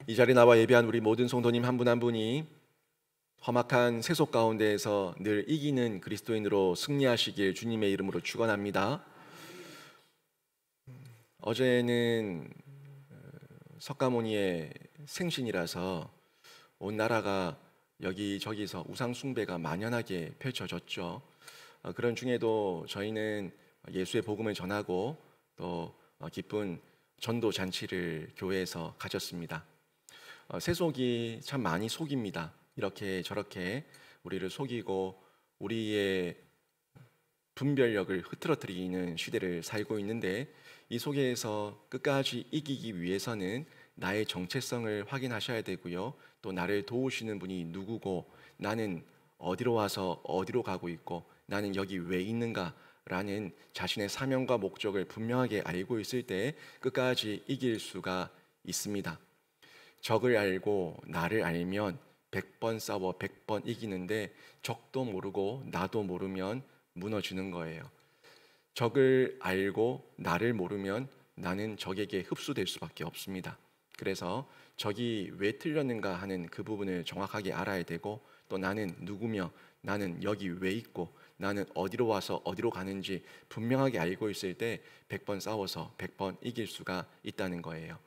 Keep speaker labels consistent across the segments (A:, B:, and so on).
A: 이 자리에 나와 예배한 우리 모든 성도님 한 분 한 분이 험악한 세속 가운데에서 늘 이기는 그리스도인으로 승리하시길 주님의 이름으로 축원합니다. 어제는 석가모니의 생신이라서 온 나라가 여기저기서 우상 숭배가 만연하게 펼쳐졌죠. 그런 중에도 저희는 예수의 복음을 전하고 또 기쁜 전도 잔치를 교회에서 가졌습니다. 세속이 참 많이 속입니다. 이렇게 저렇게 우리를 속이고 우리의 분별력을 흐트러뜨리는 시대를 살고 있는데, 이 속에서 끝까지 이기기 위해서는 나의 정체성을 확인하셔야 되고요. 또 나를 도우시는 분이 누구고, 나는 어디로 와서 어디로 가고 있고, 나는 여기 왜 있는가라는 자신의 사명과 목적을 분명하게 알고 있을 때 끝까지 이길 수가 있습니다. 적을 알고 나를 알면 100번 싸워 100번 이기는데, 적도 모르고 나도 모르면 무너지는 거예요. 적을 알고 나를 모르면 나는 적에게 흡수될 수밖에 없습니다. 그래서 적이 왜 틀렸는가 하는 그 부분을 정확하게 알아야 되고, 또 나는 누구며 나는 여기 왜 있고 나는 어디로 와서 어디로 가는지 분명하게 알고 있을 때 100번 싸워서 100번 이길 수가 있다는 거예요.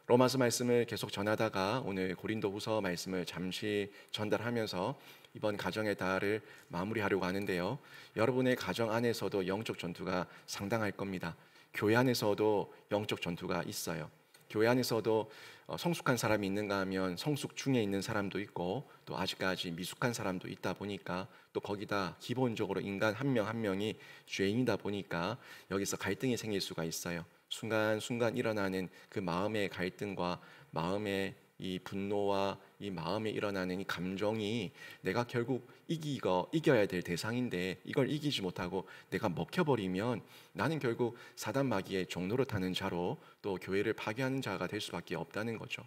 A: 로마서 말씀을 계속 전하다가 오늘 고린도후서 말씀을 잠시 전달하면서 이번 가정의 달을 마무리하려고 하는데요. 여러분의 가정 안에서도 영적 전투가 상당할 겁니다. 교회 안에서도 영적 전투가 있어요. 교회 안에서도 성숙한 사람이 있는가 하면 성숙 중에 있는 사람도 있고, 또 아직까지 미숙한 사람도 있다 보니까, 또 거기다 기본적으로 인간 한 명 한 명이 죄인이다 보니까 여기서 갈등이 생길 수가 있어요. 순간순간 일어나는 그 마음의 갈등과 마음의 이 분노와 이 마음에 일어나는 이 감정이 내가 결국 이겨야 될 대상인데, 이걸 이기지 못하고 내가 먹혀버리면 나는 결국 사단 마귀의 종로로 타는 자로 또 교회를 파괴하는 자가 될 수밖에 없다는 거죠.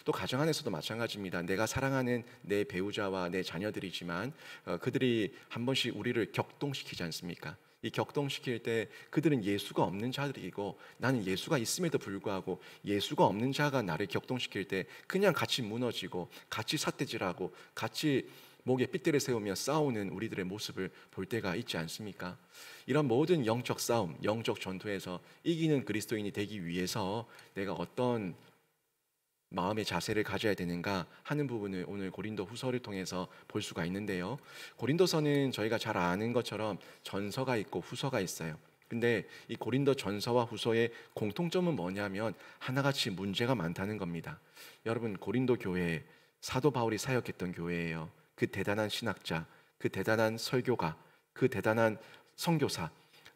A: 또 가정 안에서도 마찬가지입니다. 내가 사랑하는 내 배우자와 내 자녀들이지만 그들이 한 번씩 우리를 격동시키지 않습니까? 이 격동시킬 때 그들은 예수가 없는 자들이고, 나는 예수가 있음에도 불구하고 예수가 없는 자가 나를 격동시킬 때 그냥 같이 무너지고 같이 삿대질하고 같이 목에 핏대를 세우며 싸우는 우리들의 모습을 볼 때가 있지 않습니까? 이런 모든 영적 싸움, 영적 전투에서 이기는 그리스도인이 되기 위해서 내가 어떤 마음의 자세를 가져야 되는가 하는 부분을 오늘 고린도 후서를 통해서 볼 수가 있는데요. 고린도서는 저희가 잘 아는 것처럼 전서가 있고 후서가 있어요. 근데 이 고린도 전서와 후서의 공통점은 뭐냐면 하나같이 문제가 많다는 겁니다. 여러분, 고린도 교회 사도 바울이 사역했던 교회예요. 그 대단한 신학자, 그 대단한 설교가, 그 대단한 선교사,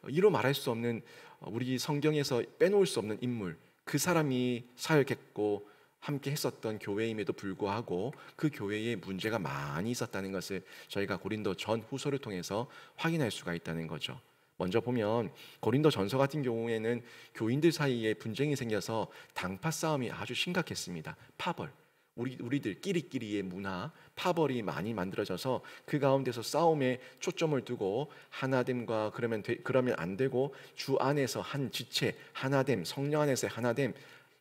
A: 이로 말할 수 없는, 우리 성경에서 빼놓을 수 없는 인물, 그 사람이 사역했고 함께 했었던 교회임에도 불구하고 그 교회에 문제가 많이 있었다는 것을 저희가 고린도 전 후서를 통해서 확인할 수가 있다는 거죠. 먼저 보면 고린도 전서 같은 경우에는 교인들 사이에 분쟁이 생겨서 당파 싸움이 아주 심각했습니다. 파벌, 우리들 끼리끼리의 문화, 파벌이 많이 만들어져서 그 가운데서 싸움에 초점을 두고 하나됨과 그러면 안 되고, 주 안에서 한 지체 하나됨, 성령 안에서의 하나됨,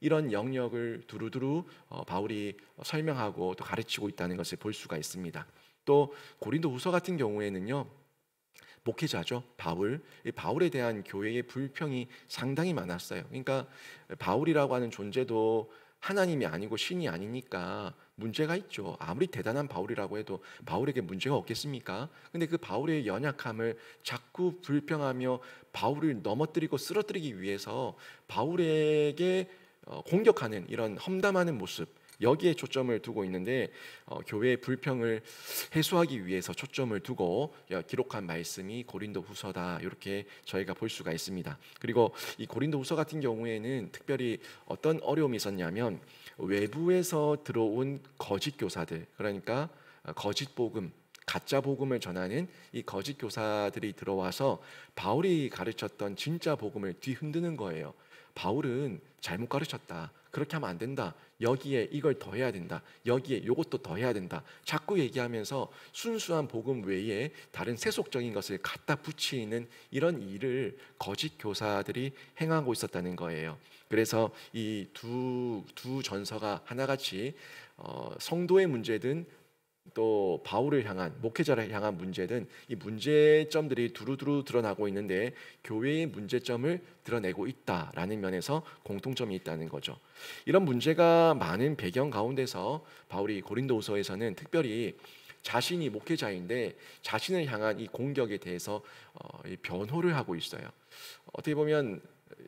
A: 이런 영역을 두루두루 바울이 설명하고 또 가르치고 있다는 것을 볼 수가 있습니다. 또 고린도후서 같은 경우에는요, 목회자죠, 바울. 이 바울에 대한 교회의 불평이 상당히 많았어요. 그러니까 바울이라고 하는 존재도 하나님이 아니고 신이 아니니까 문제가 있죠. 아무리 대단한 바울이라고 해도 바울에게 문제가 없겠습니까? 근데 그 바울의 연약함을 자꾸 불평하며 바울을 넘어뜨리고 쓰러뜨리기 위해서 바울에게 공격하는 이런 험담하는 모습, 여기에 초점을 두고 있는데, 교회의 불평을 해소하기 위해서 초점을 두고 기록한 말씀이 고린도후서다, 이렇게 저희가 볼 수가 있습니다. 그리고 이 고린도후서 같은 경우에는 특별히 어떤 어려움이 있었냐면, 외부에서 들어온 거짓 교사들, 그러니까 거짓 복음, 가짜 복음을 전하는 이 거짓 교사들이 들어와서 바울이 가르쳤던 진짜 복음을 뒤흔드는 거예요. 바울은 잘못 가르쳤다. 그렇게 하면 안 된다. 여기에 이걸 더 해야 된다. 여기에 이것도 더 해야 된다. 자꾸 얘기하면서 순수한 복음 외에 다른 세속적인 것을 갖다 붙이는 이런 일을 거짓 교사들이 행하고 있었다는 거예요. 그래서 이 두 전서가 하나같이 성도의 문제든 또 바울을 향한 목회자를 향한 문제든 이 문제점들이 두루두루 드러나고 있는데 교회의 문제점을 드러내고 있다라는 면에서 공통점이 있다는 거죠. 이런 문제가 많은 배경 가운데서 바울이 고린도후서에서는 특별히 자신이 목회자인데 자신을 향한 이 공격에 대해서 이 변호를 하고 있어요. 어떻게 보면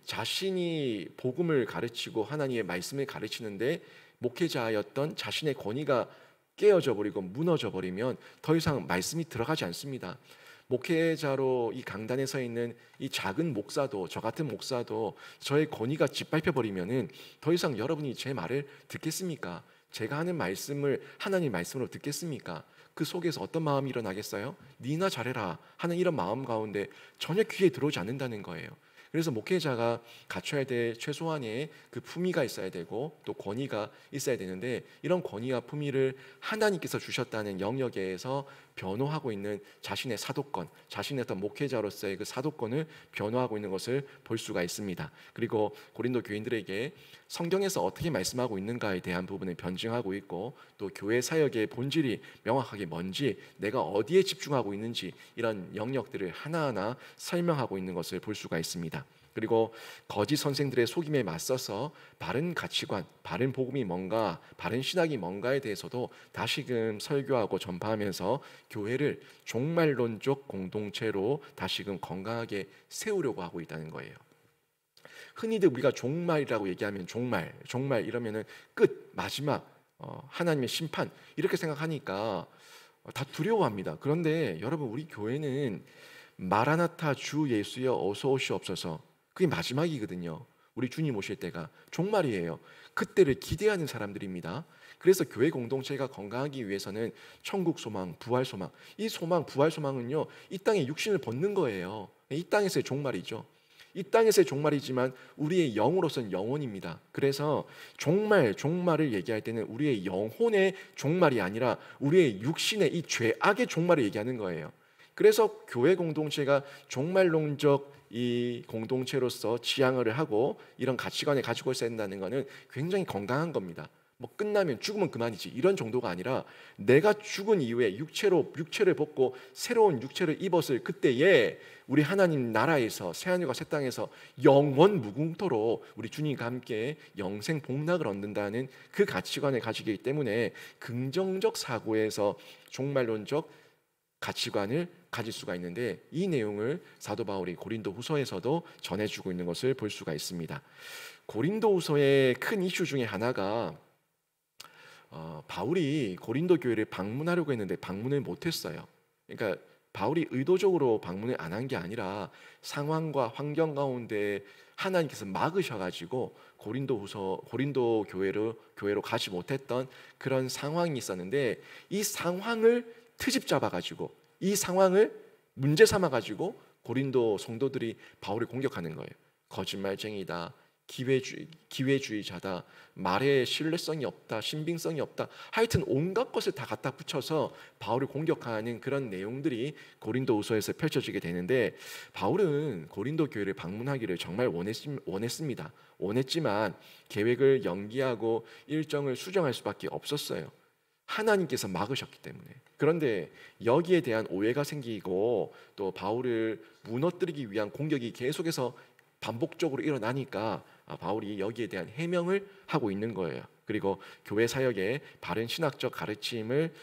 A: 자신이 복음을 가르치고 하나님의 말씀을 가르치는데 목회자였던 자신의 권위가 깨어져 버리고 무너져 버리면 더 이상 말씀이 들어가지 않습니다. 목회자로 이 강단에 서 있는 이 작은 목사도, 저 같은 목사도 저의 권위가 짓밟혀 버리면은 더 이상 여러분이 제 말을 듣겠습니까? 제가 하는 말씀을 하나님 말씀으로 듣겠습니까? 그 속에서 어떤 마음이 일어나겠어요? 니나 잘해라 하는 이런 마음 가운데 전혀 귀에 들어오지 않는다는 거예요. 그래서 목회자가 갖춰야 될 최소한의 그 품위가 있어야 되고 또 권위가 있어야 되는데 이런 권위와 품위를 하나님께서 주셨다는 영역에서 변호하고 있는 자신의 사도권, 자신의 어떤 목회자로서의 그 사도권을 변호하고 있는 것을 볼 수가 있습니다. 그리고 고린도 교인들에게 성경에서 어떻게 말씀하고 있는가에 대한 부분을 변증하고 있고 또 교회 사역의 본질이 명확하게 뭔지 내가 어디에 집중하고 있는지 이런 영역들을 하나하나 설명하고 있는 것을 볼 수가 있습니다. 그리고 거짓 선생들의 속임에 맞서서 바른 가치관, 바른 복음이 뭔가, 바른 신학이 뭔가에 대해서도 다시금 설교하고 전파하면서 교회를 종말론적 공동체로 다시금 건강하게 세우려고 하고 있다는 거예요. 흔히들 우리가 종말이라고 얘기하면 종말 이러면은 끝, 마지막, 하나님의 심판 이렇게 생각하니까 다 두려워합니다. 그런데 여러분 우리 교회는 마라나타 주 예수여 어서 오시옵소서 그게 마지막이거든요. 우리 주님 오실 때가 종말이에요. 그때를 기대하는 사람들입니다. 그래서 교회 공동체가 건강하기 위해서는 천국 소망, 부활 소망 이 소망, 부활 소망은요 이 땅에 육신을 벗는 거예요. 이 땅에서의 종말이죠. 이 땅에서의 종말이지만 우리의 영으로서는 영혼입니다. 그래서 종말을 얘기할 때는 우리의 영혼의 종말이 아니라 우리의 육신의 이 죄악의 종말을 얘기하는 거예요. 그래서 교회 공동체가 종말론적 이 공동체로서 지향을 하고 이런 가치관을 가지고 있어야 된다는 것은 굉장히 건강한 겁니다. 뭐 끝나면 죽으면 그만이지 이런 정도가 아니라 내가 죽은 이후에 육체를 벗고 새로운 육체를 입었을 그때에 우리 하나님 나라에서 새하늘과 새 땅에서 영원 무궁토록 우리 주님과 함께 영생 복락을 얻는다는 그 가치관을 가지기 때문에 긍정적 사고에서 종말론적 가치관을 가질 수가 있는데 이 내용을 사도 바울이 고린도 후서에서도 전해주고 있는 것을 볼 수가 있습니다. 고린도 후서의 큰 이슈 중에 하나가 바울이 고린도 교회를 방문하려고 했는데 방문을 못했어요. 그러니까 바울이 의도적으로 방문을 안 한 게 아니라 상황과 환경 가운데 하나님께서 막으셔가지고 고린도 교회로 가지 못했던 그런 상황이 있었는데 이 상황을 트집 잡아가지고 이 상황을 문제 삼아가지고 고린도 성도들이 바울을 공격하는 거예요. 거짓말쟁이다, 기회주의자다, 말에 신뢰성이 없다, 신빙성이 없다. 하여튼 온갖 것을 다 갖다 붙여서 바울을 공격하는 그런 내용들이 고린도후서에서 펼쳐지게 되는데 바울은 고린도 교회를 방문하기를 정말 원했습니다. 원했지만 계획을 연기하고 일정을 수정할 수밖에 없었어요. 하나님께서 막으셨기 때문에. 그런데 여기에 대한 오해가 생기고 또 바울을 무너뜨리기 위한 공격이 계속해서 반복적으로 일어나니까 바울이 여기에 대한 해명을 하고 있는 거예요. 그리고 교회 사역의 바른 신학적 가르침을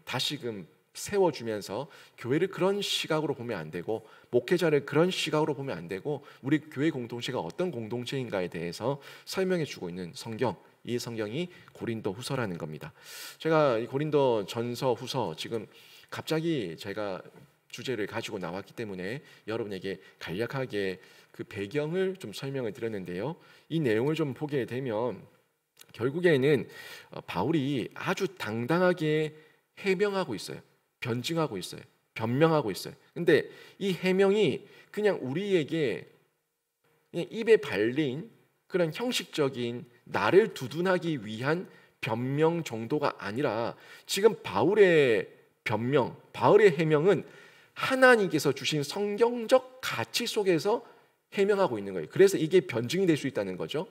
A: 다시금 세워주면서 교회를 그런 시각으로 보면 안 되고 목회자를 그런 시각으로 보면 안 되고 우리 교회 공동체가 어떤 공동체인가에 대해서 설명해 주고 있는 성경, 이 성경이 고린도 후서라는 겁니다. 제가 이 고린도 전서 후서 지금 갑자기 제가 주제를 가지고 나왔기 때문에 여러분에게 간략하게 그 배경을 좀 설명을 드렸는데요. 이 내용을 좀 보게 되면 결국에는 바울이 아주 당당하게 해명하고 있어요. 변증하고 있어요. 변명하고 있어요. 근데 이 해명이 그냥 우리에게 그냥 입에 발린 그런 형식적인 나를 두둔하기 위한 변명 정도가 아니라 지금 바울의 변명, 바울의 해명은 하나님께서 주신 성경적 가치 속에서 해명하고 있는 거예요. 그래서 이게 변증이 될 수 있다는 거죠.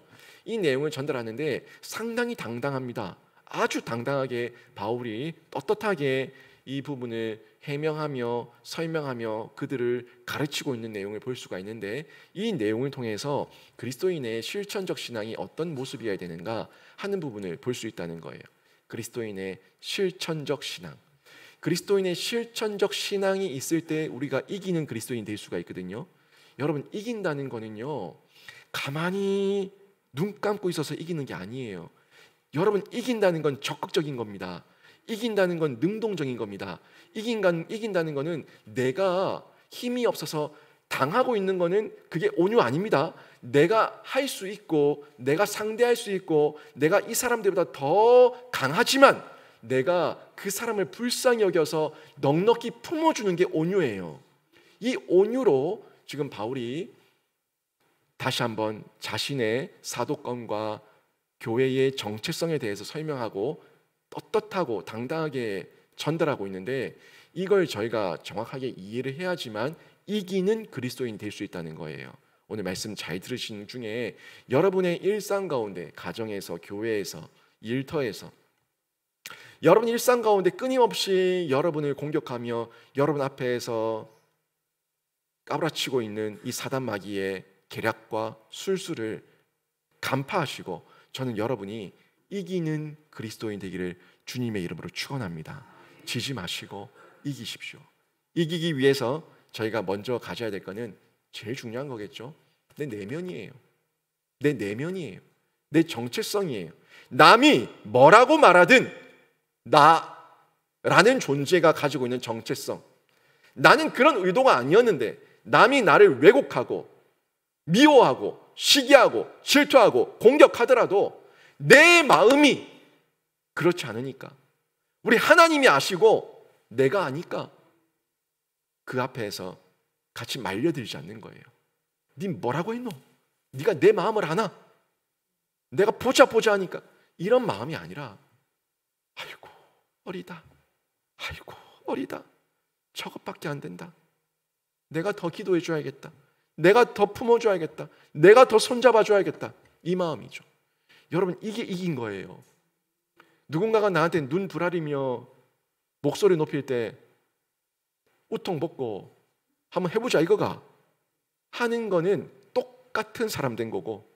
A: 이 내용을 전달하는데 상당히 당당합니다. 아주 당당하게 바울이 떳떳하게 이 부분을 해명하며 설명하며 그들을 가르치고 있는 내용을 볼 수가 있는데, 이 내용을 통해서 그리스도인의 실천적 신앙이 어떤 모습이어야 되는가 하는 부분을 볼 수 있다는 거예요. 그리스도인의 실천적 신앙. 그리스도인의 실천적 신앙이 있을 때 우리가 이기는 그리스도인 될 수가 있거든요. 여러분, 이긴다는 거는요, 가만히 눈 감고 있어서 이기는 게 아니에요. 여러분, 이긴다는 건 적극적인 겁니다. 이긴다는 건 능동적인 겁니다. 이긴다는 거는 내가 힘이 없어서 당하고 있는 거는 그게 온유 아닙니다. 내가 할 수 있고 내가 상대할 수 있고 내가 이 사람들보다 더 강하지만 내가 그 사람을 불쌍히 여겨서 넉넉히 품어주는 게 온유예요. 이 온유로 지금 바울이 다시 한번 자신의 사도권과 교회의 정체성에 대해서 설명하고 떳떳하고 당당하게 전달하고 있는데, 이걸 저희가 정확하게 이해를 해야지만 이기는 그리스도인이 될 수 있다는 거예요. 오늘 말씀 잘 들으시는 중에 여러분의 일상 가운데, 가정에서, 교회에서, 일터에서, 여러분 일상 가운데 끊임없이 여러분을 공격하며 여러분 앞에서 까부라치고 있는 이 사단 마귀의 계략과 술수를 간파하시고, 저는 여러분이 이기는 그리스도인 되기를 주님의 이름으로 축원합니다. 지지 마시고 이기십시오. 이기기 위해서 저희가 먼저 가져야 될 거는 제일 중요한 거겠죠. 내 내면이에요. 내 내면이에요. 내 정체성이에요. 남이 뭐라고 말하든 나라는 존재가 가지고 있는 정체성, 나는 그런 의도가 아니었는데 남이 나를 왜곡하고 미워하고 시기하고 질투하고 공격하더라도 내 마음이 그렇지 않으니까, 우리 하나님이 아시고 내가 아니까 그 앞에서 같이 말려들지 않는 거예요. 네 뭐라고 했노? 네가 내 마음을 아나? 내가 보자 하니까, 이런 마음이 아니라 아이고 어리다, 아이고 어리다, 저것밖에 안 된다, 내가 더 기도해 줘야겠다, 내가 더 품어줘야겠다, 내가 더 손잡아 줘야겠다, 이 마음이죠. 여러분, 이게 이긴 거예요. 누군가가 나한테 눈 부라리며 목소리 높일 때 우통 벗고 한번 해보자 이거가 하는 거는 똑같은 사람 된 거고,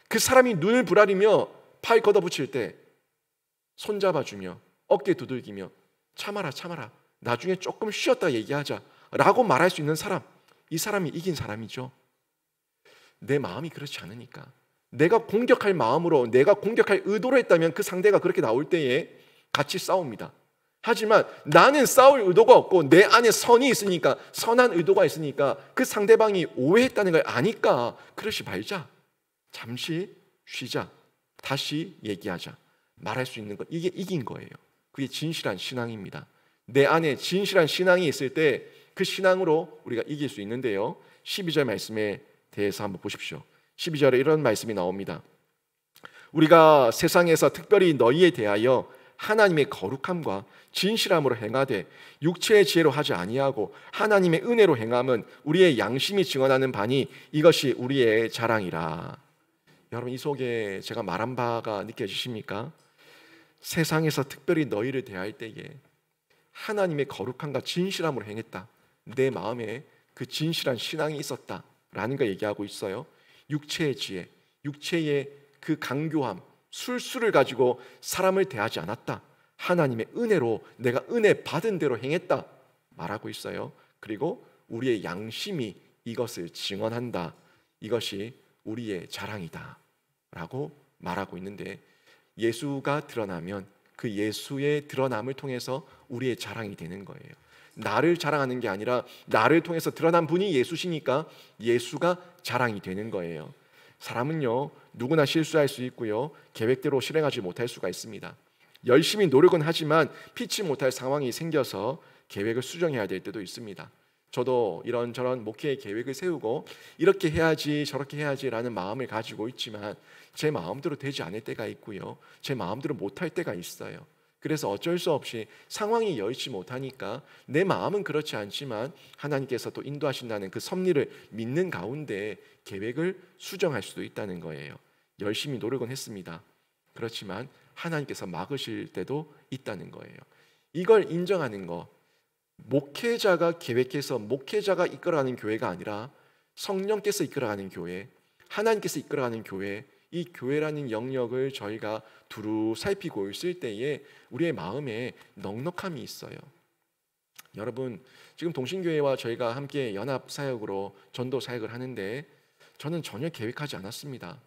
A: 그 사람이 눈을 부라리며 팔 걷어붙일 때 손잡아주며 어깨 두들기며 참아라 나중에 조금 쉬었다 얘기하자 라고 말할 수 있는 사람, 이 사람이 이긴 사람이죠. 내 마음이 그렇지 않으니까, 내가 공격할 마음으로, 내가 공격할 의도로 했다면 그 상대가 그렇게 나올 때에 같이 싸웁니다. 하지만 나는 싸울 의도가 없고 내 안에 선이 있으니까, 선한 의도가 있으니까 그 상대방이 오해했다는 걸 아니까 그러지 말자, 잠시 쉬자, 다시 얘기하자, 말할 수 있는 것, 이게 이긴 거예요. 그게 진실한 신앙입니다. 내 안에 진실한 신앙이 있을 때 그 신앙으로 우리가 이길 수 있는데요, 12절 말씀에 대해서 한번 보십시오. 12절에 이런 말씀이 나옵니다. 우리가 세상에서 특별히 너희에 대하여 하나님의 거룩함과 진실함으로 행하되 육체의 지혜로 하지 아니하고 하나님의 은혜로 행함은 우리의 양심이 증언하는 바니 이것이 우리의 자랑이라. 여러분, 이 속에 제가 말한 바가 느껴지십니까? 세상에서 특별히 너희를 대할 때에 하나님의 거룩함과 진실함으로 행했다, 내 마음에 그 진실한 신앙이 있었다라는 걸 얘기하고 있어요. 육체의 지혜, 육체의 그 강교함, 술수를 가지고 사람을 대하지 않았다, 하나님의 은혜로 내가 은혜 받은 대로 행했다 말하고 있어요. 그리고 우리의 양심이 이것을 증언한다, 이것이 우리의 자랑이다 라고 말하고 있는데, 예수가 드러나면 그 예수의 드러남을 통해서 우리의 자랑이 되는 거예요. 나를 자랑하는 게 아니라 나를 통해서 드러난 분이 예수시니까 예수가 자랑이 되는 거예요. 사람은요, 누구나 실수할 수 있고요, 계획대로 실행하지 못할 수가 있습니다. 열심히 노력은 하지만 피치 못할 상황이 생겨서 계획을 수정해야 될 때도 있습니다. 저도 이런저런 목회의 계획을 세우고 이렇게 해야지 저렇게 해야지라는 마음을 가지고 있지만 제 마음대로 되지 않을 때가 있고요, 제 마음대로 못할 때가 있어요. 그래서 어쩔 수 없이 상황이 여의치 못하니까 내 마음은 그렇지 않지만 하나님께서 또 인도하신다는 그 섭리를 믿는 가운데 계획을 수정할 수도 있다는 거예요. 열심히 노력은 했습니다. 그렇지만 하나님께서 막으실 때도 있다는 거예요. 이걸 인정하는 거, 목회자가 계획해서 목회자가 이끌어가는 교회가 아니라 성령께서 이끌어가는 교회, 하나님께서 이끌어가는 교회, 이 교회라는 영역을 저희가 두루 살피고 있을 때에 우리의 마음에 넉넉함이 있어요. 여러분, 지금 동신교회와 저희가 함께 연합 사역으로 전도 사역을 하는데 저는 전혀 계획하지 않았습니다.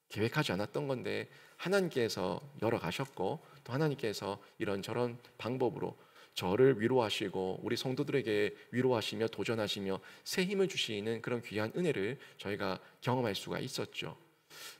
A: 계획하지 않았던 건데 하나님께서 열어가셨고 또 하나님께서 이런저런 방법으로 저를 위로하시고 우리 성도들에게 위로하시며 도전하시며 새 힘을 주시는 그런 귀한 은혜를 저희가 경험할 수가 있었죠.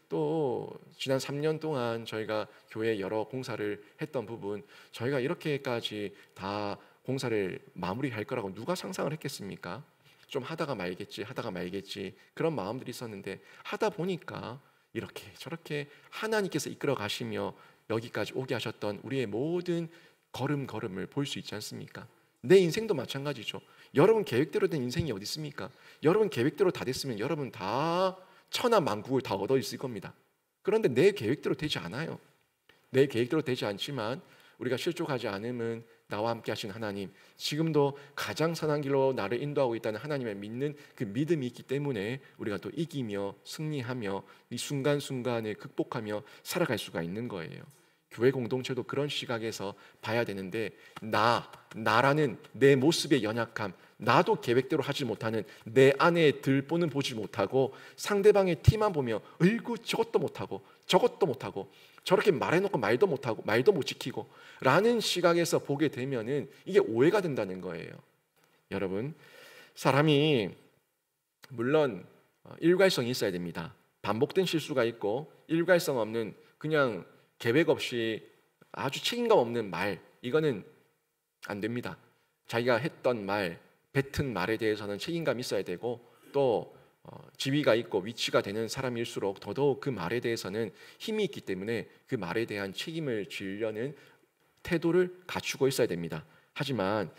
A: 또 지난 3년 동안 저희가 교회 여러 공사를 했던 부분, 저희가 이렇게까지 다 공사를 마무리할 거라고 누가 상상을 했겠습니까? 좀 하다가 말겠지 그런 마음들이 있었는데 하다 보니까 이렇게 저렇게 하나님께서 이끌어 가시며 여기까지 오게 하셨던 우리의 모든 걸음걸음을 볼 수 있지 않습니까? 내 인생도 마찬가지죠. 여러분 계획대로 된 인생이 어디 있습니까? 여러분 계획대로 다 됐으면 여러분 다 천하만국을 다 얻어 있을 겁니다. 그런데 내 계획대로 되지 않아요. 내 계획대로 되지 않지만 우리가 실족하지 않으면 나와 함께 하신 하나님, 지금도 가장 선한 길로 나를 인도하고 있다는 하나님을 믿는 그 믿음이 있기 때문에 우리가 또 이기며 승리하며 이 순간순간을 극복하며 살아갈 수가 있는 거예요. 교회 공동체도 그런 시각에서 봐야 되는데 나라는 내 모습의 연약함, 나도 계획대로 하지 못하는 내 안에 들보는 보지 못하고 상대방의 티만 보며 어이구 저것도 못하고 저것도 못하고 저렇게 말해놓고 말도 못하고 말도 못 지키고 라는 시각에서 보게 되면은 이게 오해가 된다는 거예요. 여러분, 사람이 물론 일괄성이 있어야 됩니다. 반복된 실수가 있고 일괄성 없는 그냥 계획 없이 아주 책임감 없는 말, 이거는 안 됩니다. 자기가 했던 말, 뱉은 말에 대해서는 책임감이 있어야 되고 또 지위가 있고 위치가 되는 사람일수록 더더욱 그 말에 대해서는 힘이 있기 때문에 그 말에 대한 책임을 지려는 태도를 갖추고 있어야 됩니다. 하지만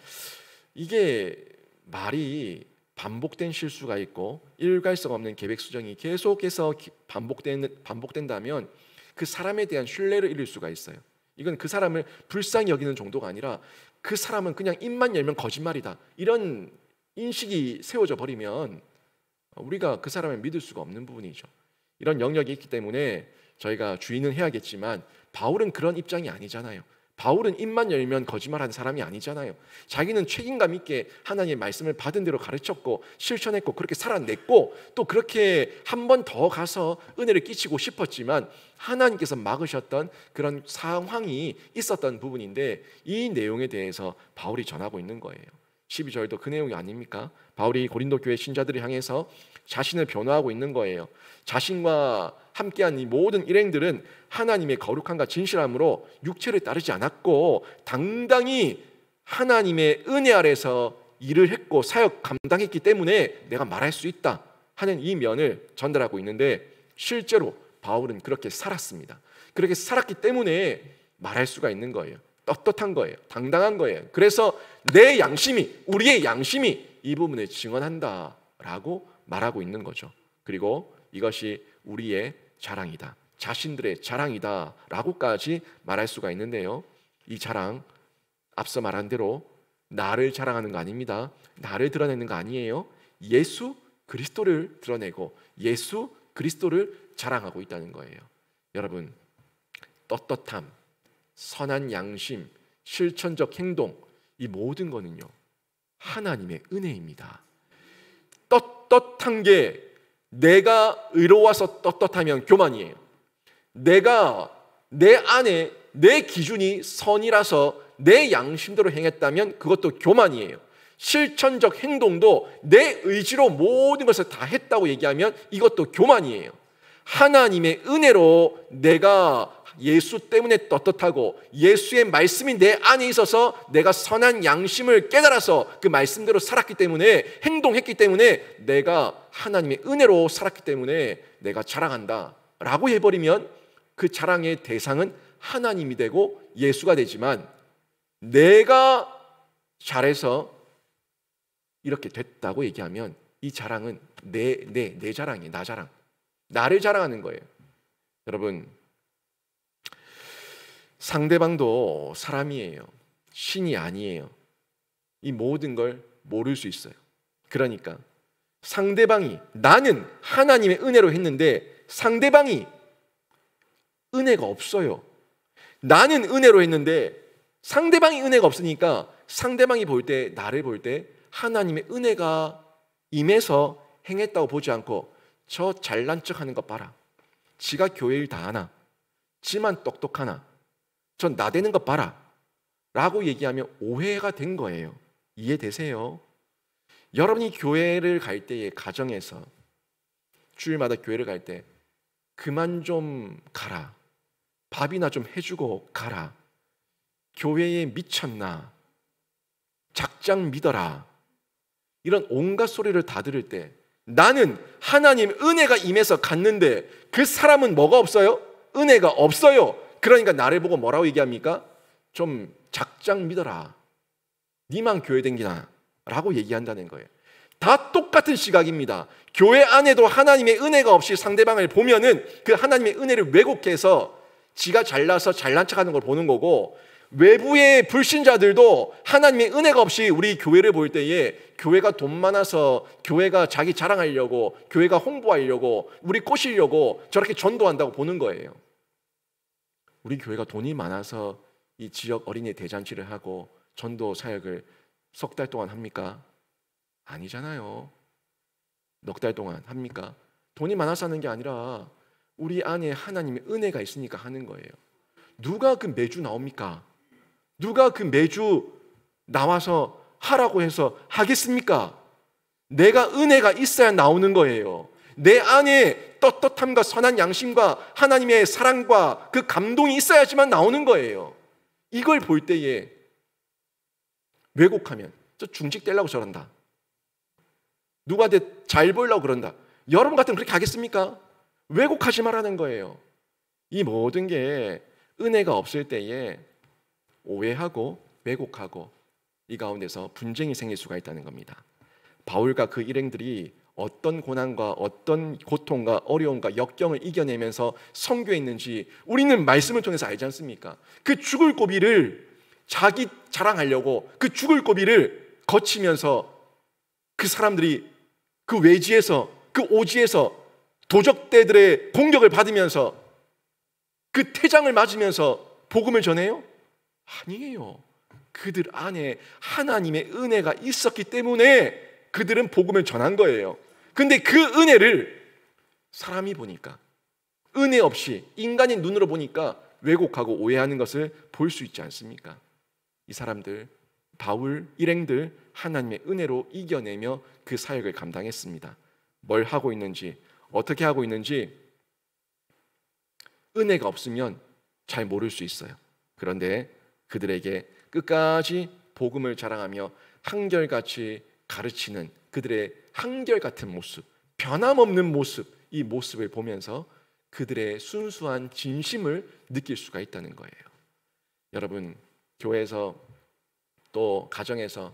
A: 이게 말이 반복된 실수가 있고 일관성 없는 계획 수정이 계속해서 반복된다면 그 사람에 대한 신뢰를 잃을 수가 있어요. 이건 그 사람을 불쌍히 여기는 정도가 아니라 그 사람은 그냥 입만 열면 거짓말이다, 이런 인식이 세워져 버리면 우리가 그 사람을 믿을 수가 없는 부분이죠. 이런 영역이 있기 때문에 저희가 주의는 해야겠지만 바울은 그런 입장이 아니잖아요. 바울은 입만 열면 거짓말하는 사람이 아니잖아요. 자기는 책임감 있게 하나님의 말씀을 받은 대로 가르쳤고 실천했고 그렇게 살아냈고 또 그렇게 한 번 더 가서 은혜를 끼치고 싶었지만 하나님께서 막으셨던 그런 상황이 있었던 부분인데 이 내용에 대해서 바울이 전하고 있는 거예요. 12절도 그 내용이 아닙니까? 바울이 고린도 교회 신자들을 향해서 자신을 변호하고 있는 거예요. 자신과 함께한 이 모든 일행들은 하나님의 거룩함과 진실함으로 육체를 따르지 않았고 당당히 하나님의 은혜 아래서 일을 했고 사역 감당했기 때문에 내가 말할 수 있다 하는 이 면을 전달하고 있는데 실제로 바울은 그렇게 살았습니다. 그렇게 살았기 때문에 말할 수가 있는 거예요. 떳떳한 거예요. 당당한 거예요. 그래서 내 양심이, 우리의 양심이 이 부분을 증언한다라고 말하고 있는 거죠. 그리고 이것이 우리의 자랑이다, 자신들의 자랑이다 라고까지 말할 수가 있는데요, 이 자랑 앞서 말한 대로 나를 자랑하는 거 아닙니다. 나를 드러내는 거 아니에요. 예수 그리스도를 드러내고 예수 그리스도를 자랑하고 있다는 거예요. 여러분, 떳떳함, 선한 양심, 실천적 행동, 이 모든 거는요 하나님의 은혜입니다. 떳떳한 게 내가 의로워서 떳떳하면 교만이에요. 내가 내 안에 내 기준이 선이라서 내 양심대로 행했다면 그것도 교만이에요. 실천적 행동도 내 의지로 모든 것을 다 했다고 얘기하면 이것도 교만이에요. 하나님의 은혜로 내가 예수 때문에 떳떳하고 예수의 말씀이 내 안에 있어서 내가 선한 양심을 깨달아서 그 말씀대로 살았기 때문에, 행동했기 때문에, 내가 하나님의 은혜로 살았기 때문에 내가 자랑한다 라고 해버리면 그 자랑의 대상은 하나님이 되고 예수가 되지만, 내가 잘해서 이렇게 됐다고 얘기하면 이 자랑은 내 자랑이에요. 나 자랑, 나를 자랑하는 거예요. 여러분, 상대방도 사람이에요. 신이 아니에요. 이 모든 걸 모를 수 있어요. 그러니까 상대방이, 나는 하나님의 은혜로 했는데 상대방이 은혜가 없어요. 나는 은혜로 했는데 상대방이 은혜가 없으니까 상대방이 볼 때, 나를 볼 때 하나님의 은혜가 임해서 행했다고 보지 않고, 저 잘난 척하는 것 봐라, 지가 교회 일 다 하나, 지만 똑똑하나, 전 나대는 것 봐라 라고 얘기하면 오해가 된 거예요. 이해되세요? 여러분이 교회를 갈 때에, 가정에서 주일마다 교회를 갈 때 그만 좀 가라, 밥이나 좀 해주고 가라, 교회에 미쳤나, 작작 믿어라, 이런 온갖 소리를 다 들을 때, 나는 하나님 은혜가 임해서 갔는데 그 사람은 뭐가 없어요? 은혜가 없어요. 그러니까 나를 보고 뭐라고 얘기합니까? 좀 작작 믿어라, 니만 교회 댕기나 라고 얘기한다는 거예요. 다 똑같은 시각입니다. 교회 안에도 하나님의 은혜가 없이 상대방을 보면은 그 하나님의 은혜를 왜곡해서 지가 잘나서 잘난 척하는 걸 보는 거고, 외부의 불신자들도 하나님의 은혜가 없이 우리 교회를 볼 때에 교회가 돈 많아서, 교회가 자기 자랑하려고, 교회가 홍보하려고, 우리 꼬시려고 저렇게 전도한다고 보는 거예요. 우리 교회가 돈이 많아서 이 지역 어린이 대잔치를 하고 전도 사역을 석 달 동안 합니까? 아니잖아요. 넉 달 동안 합니까? 돈이 많아서 하는 게 아니라 우리 안에 하나님의 은혜가 있으니까 하는 거예요. 누가 그 매주 나옵니까? 누가 그 매주 나와서 하라고 해서 하겠습니까? 내가 은혜가 있어야 나오는 거예요. 내 안에 떳떳함과 선한 양심과 하나님의 사랑과 그 감동이 있어야지만 나오는 거예요. 이걸 볼 때에 왜곡하면, 저 중직되려고 저런다, 누구한테 잘 보이려고 그런다, 여러분 같으면 그렇게 하겠습니까? 왜곡하지 말라는 거예요. 이 모든 게 은혜가 없을 때에 오해하고 왜곡하고 이 가운데서 분쟁이 생길 수가 있다는 겁니다. 바울과 그 일행들이 어떤 고난과 어떤 고통과 어려움과 역경을 이겨내면서 선교에 있는지 우리는 말씀을 통해서 알지 않습니까? 그 죽을 고비를 자기 자랑하려고 그 죽을 고비를 거치면서 그 사람들이 그 외지에서, 그 오지에서 도적대들의 공격을 받으면서 그 태장을 맞으면서 복음을 전해요? 아니에요. 그들 안에 하나님의 은혜가 있었기 때문에 그들은 복음을 전한 거예요. 근데 그 은혜를 사람이 보니까, 은혜 없이 인간의 눈으로 보니까 왜곡하고 오해하는 것을 볼 수 있지 않습니까? 이 사람들, 바울 일행들 하나님의 은혜로 이겨내며 그 사역을 감당했습니다. 뭘 하고 있는지, 어떻게 하고 있는지 은혜가 없으면 잘 모를 수 있어요. 그런데 그들에게 끝까지 복음을 자랑하며 한결같이 가르치는 그들의 한결같은 모습, 변함없는 모습, 이 모습을 보면서 그들의 순수한 진심을 느낄 수가 있다는 거예요. 여러분, 교회에서 또 가정에서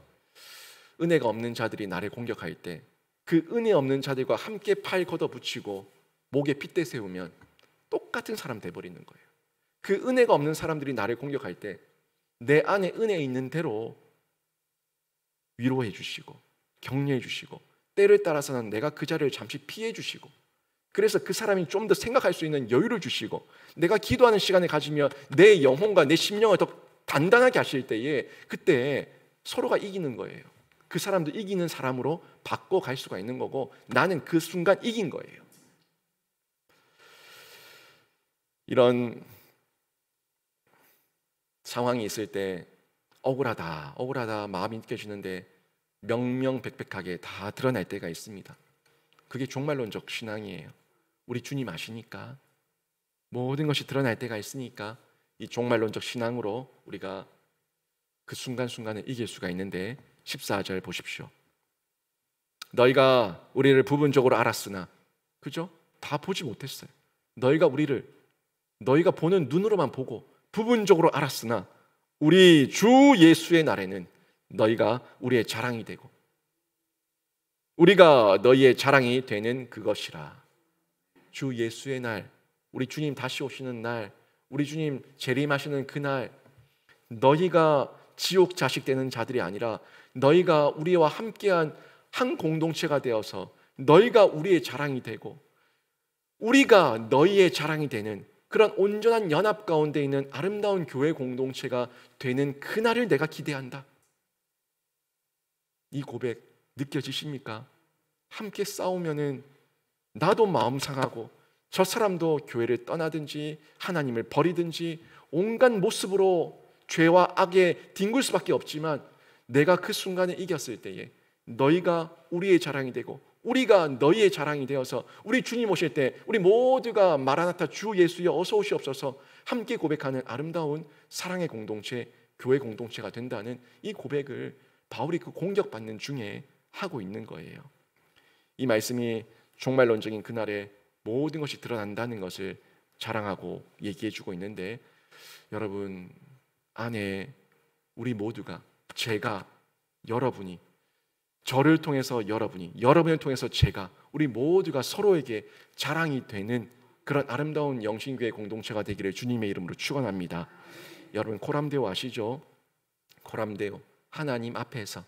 A: 은혜가 없는 자들이 나를 공격할 때 그 은혜 없는 자들과 함께 팔 걷어붙이고 목에 핏대 세우면 똑같은 사람 돼버리는 거예요. 그 은혜가 없는 사람들이 나를 공격할 때 내 안에 은혜 있는 대로 위로해 주시고 격려해 주시고, 때를 따라서는 내가 그 자리를 잠시 피해 주시고, 그래서 그 사람이 좀 더 생각할 수 있는 여유를 주시고, 내가 기도하는 시간을 가지며 내 영혼과 내 심령을 더 단단하게 하실 때에 그때 서로가 이기는 거예요. 그 사람도 이기는 사람으로 바꿔갈 수가 있는 거고, 나는 그 순간 이긴 거예요. 이런 상황이 있을 때 억울하다 마음이 느껴지는데 명명백백하게 다 드러날 때가 있습니다. 그게 종말론적 신앙이에요. 우리 주님 아시니까 모든 것이 드러날 때가 있으니까 이 종말론적 신앙으로 우리가 그 순간순간을 이길 수가 있는데 14절 보십시오. 너희가 우리를 부분적으로 알았으나, 그죠? 다 보지 못했어요. 너희가 보는 눈으로만 보고 부분적으로 알았으나 우리 주 예수의 날에는 너희가 우리의 자랑이 되고 우리가 너희의 자랑이 되는 그것이라. 주 예수의 날, 우리 주님 다시 오시는 날, 우리 주님 재림하시는 그날, 너희가 지옥 자식 되는 자들이 아니라 너희가 우리와 함께한 한 공동체가 되어서 너희가 우리의 자랑이 되고 우리가 너희의 자랑이 되는 그런 온전한 연합 가운데 있는 아름다운 교회 공동체가 되는 그날을 내가 기대한다. 이 고백 느껴지십니까? 함께 싸우면은 나도 마음 상하고 저 사람도 교회를 떠나든지 하나님을 버리든지 온갖 모습으로 죄와 악에 뒹굴 수밖에 없지만 내가 그 순간에 이겼을 때에 너희가 우리의 자랑이 되고 우리가 너희의 자랑이 되어서 우리 주님 오실 때 우리 모두가 마라나타 주 예수여 어서 오시옵소서 함께 고백하는 아름다운 사랑의 공동체, 교회 공동체가 된다는 이 고백을 바울이 그 공격받는 중에 하고 있는 거예요. 이 말씀이 종말론적인 그날에 모든 것이 드러난다는 것을 자랑하고 얘기해주고 있는데, 여러분 안에 우리 모두가, 제가, 여러분이, 저를 통해서 여러분이, 여러분을 통해서 제가, 우리 모두가 서로에게 자랑이 되는 그런 아름다운 영신교회 공동체가 되기를 주님의 이름으로 축원합니다. 여러분 코람데오 아시죠? 코람데오, 하나님 앞에서.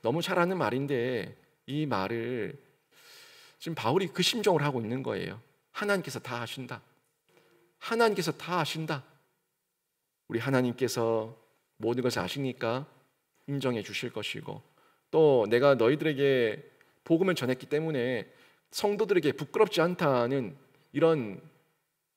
A: 너무 잘 아는 말인데 이 말을 지금 바울이 그 심정을 하고 있는 거예요. 하나님께서 다 하신다. 하나님께서 다 하신다. 우리 하나님께서 모든 것을 아시니까 인정해 주실 것이고, 또 내가 너희들에게 복음을 전했기 때문에 성도들에게 부끄럽지 않다는 이런